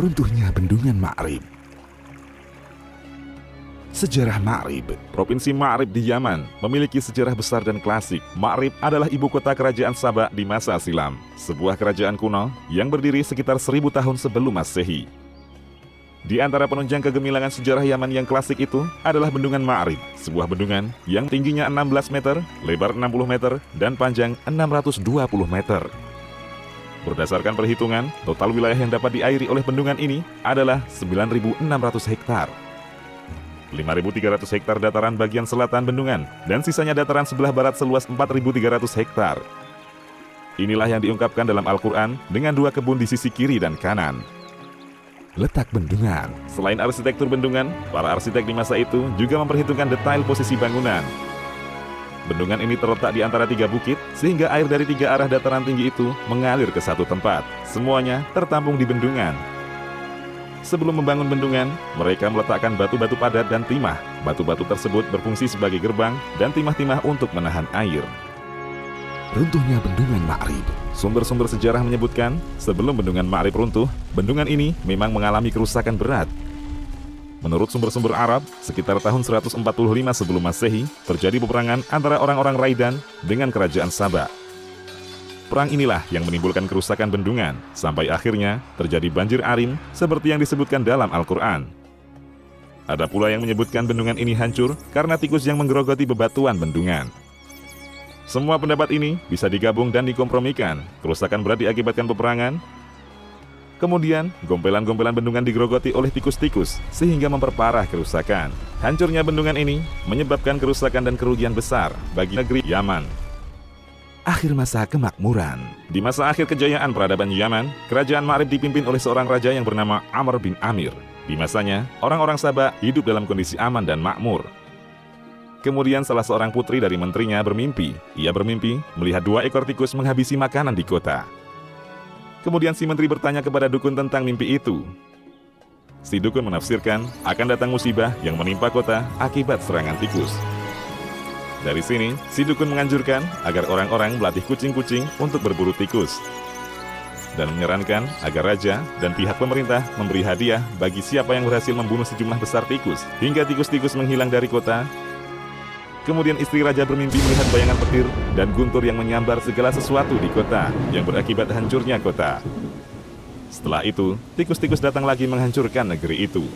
Runtuhnya Bendungan Ma'rib. Sejarah Ma'rib. Provinsi Ma'rib di Yaman memiliki sejarah besar dan klasik. Ma'rib adalah ibu kota kerajaan Saba di masa silam, sebuah kerajaan kuno yang berdiri sekitar 1000 tahun sebelum Masehi. Di antara penunjang kegemilangan sejarah Yaman yang klasik itu adalah Bendungan Ma'rib, sebuah bendungan yang tingginya 16 meter, lebar 60 meter, dan panjang 620 meter. Berdasarkan perhitungan, total wilayah yang dapat diairi oleh bendungan ini adalah 9.600 hektar. 5.300 hektar dataran bagian selatan bendungan, dan sisanya dataran sebelah barat seluas 4.300 hektar. Inilah yang diungkapkan dalam Al-Quran dengan 2 kebun di sisi kiri dan kanan. Letak bendungan. Selain arsitektur bendungan, para arsitek di masa itu juga memperhitungkan detail posisi bangunan. Bendungan ini terletak di antara 3 bukit, sehingga air dari 3 arah dataran tinggi itu mengalir ke satu tempat. Semuanya tertampung di bendungan. Sebelum membangun bendungan, mereka meletakkan batu-batu padat dan timah. Batu-batu tersebut berfungsi sebagai gerbang dan timah-timah untuk menahan air. Runtuhnya Bendungan Ma'rib. Sumber-sumber sejarah menyebutkan, sebelum Bendungan Ma'rib runtuh, bendungan ini memang mengalami kerusakan berat. Menurut sumber-sumber Arab, sekitar tahun 145 sebelum Masehi, terjadi peperangan antara orang-orang Raidan dengan kerajaan Saba. Perang inilah yang menimbulkan kerusakan bendungan, sampai akhirnya terjadi banjir arim seperti yang disebutkan dalam Al-Quran. Ada pula yang menyebutkan bendungan ini hancur karena tikus yang menggerogoti bebatuan bendungan. Semua pendapat ini bisa digabung dan dikompromikan. Kerusakan berat diakibatkan peperangan. Kemudian, gompelan-gompelan bendungan digerogoti oleh tikus-tikus, sehingga memperparah kerusakan. Hancurnya bendungan ini menyebabkan kerusakan dan kerugian besar bagi negeri Yaman. Akhir masa kemakmuran. Di masa akhir kejayaan peradaban Yaman, kerajaan Ma'rib dipimpin oleh seorang raja yang bernama Amr bin Amir. Di masanya, orang-orang Saba hidup dalam kondisi aman dan makmur. Kemudian salah seorang putri dari menterinya bermimpi. Ia bermimpi melihat 2 ekor tikus menghabisi makanan di kota. Kemudian si menteri bertanya kepada dukun tentang mimpi itu. Si dukun menafsirkan akan datang musibah yang menimpa kota akibat serangan tikus. Dari sini, si dukun menganjurkan agar orang-orang melatih kucing-kucing untuk berburu tikus. Dan menyarankan agar raja dan pihak pemerintah memberi hadiah bagi siapa yang berhasil membunuh sejumlah besar tikus, hingga tikus-tikus menghilang dari kota. Kemudian istri raja bermimpi melihat bayangan petir dan guntur yang menyambar segala sesuatu di kota, yang berakibat hancurnya kota. Setelah itu, tikus-tikus datang lagi menghancurkan negeri itu.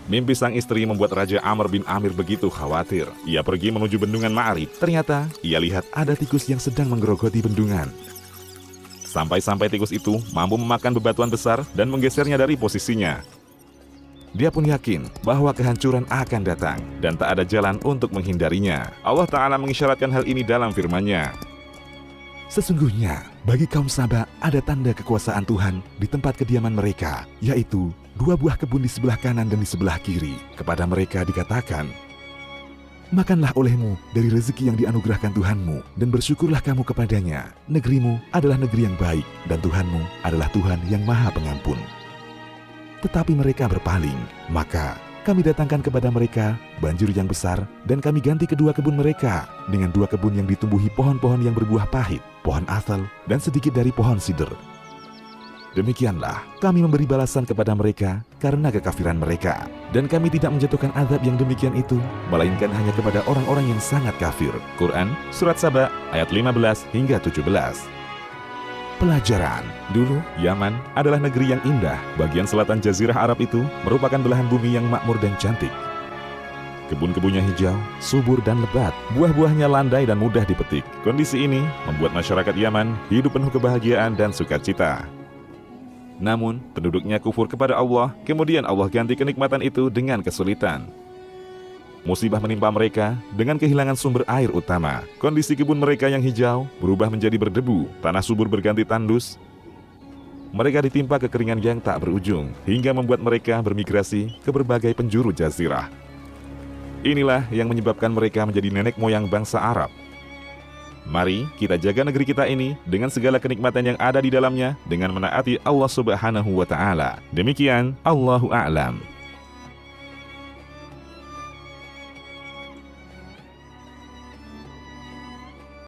Mimpi sang istri membuat Raja Amr bin Amir begitu khawatir. Ia pergi menuju Bendungan Ma'rib. Ternyata, ia lihat ada tikus yang sedang menggerogoti bendungan. Sampai-sampai tikus itu mampu memakan bebatuan besar dan menggesernya dari posisinya. Dia pun yakin bahwa kehancuran akan datang dan tak ada jalan untuk menghindarinya. Allah Ta'ala mengisyaratkan hal ini dalam firman-Nya. Sesungguhnya, bagi kaum Saba ada tanda kekuasaan Tuhan di tempat kediaman mereka, yaitu 2 buah kebun di sebelah kanan dan di sebelah kiri. Kepada mereka dikatakan, makanlah olehmu dari rezeki yang dianugerahkan Tuhanmu, dan bersyukurlah kamu kepadanya. Negerimu adalah negeri yang baik, dan Tuhanmu adalah Tuhan yang Maha Pengampun. Tetapi mereka berpaling, maka kami datangkan kepada mereka banjir yang besar, dan kami ganti kedua kebun mereka dengan 2 kebun yang ditumbuhi pohon-pohon yang berbuah pahit, pohon asal, dan sedikit dari pohon sider. Demikianlah kami memberi balasan kepada mereka karena kekafiran mereka, dan kami tidak menjatuhkan azab yang demikian itu, melainkan hanya kepada orang-orang yang sangat kafir. Quran, Surat Saba, ayat 15 hingga 17. Pelajaran. Dulu, Yaman adalah negeri yang indah. Bagian selatan Jazirah Arab itu merupakan belahan bumi yang makmur dan cantik. Kebun-kebunnya hijau, subur dan lebat. Buah-buahnya landai dan mudah dipetik. Kondisi ini membuat masyarakat Yaman hidup penuh kebahagiaan dan sukacita. Namun, penduduknya kufur kepada Allah, kemudian Allah ganti kenikmatan itu dengan kesulitan. Musibah menimpa mereka dengan kehilangan sumber air utama. Kondisi kebun mereka yang hijau berubah menjadi berdebu, tanah subur berganti tandus. Mereka ditimpa kekeringan yang tak berujung, hingga membuat mereka bermigrasi ke berbagai penjuru jazirah. Inilah yang menyebabkan mereka menjadi nenek moyang bangsa Arab. Mari kita jaga negeri kita ini dengan segala kenikmatan yang ada di dalamnya dengan menaati Allah Subhanahu wa Ta'ala. Demikian, Allahu a'lam.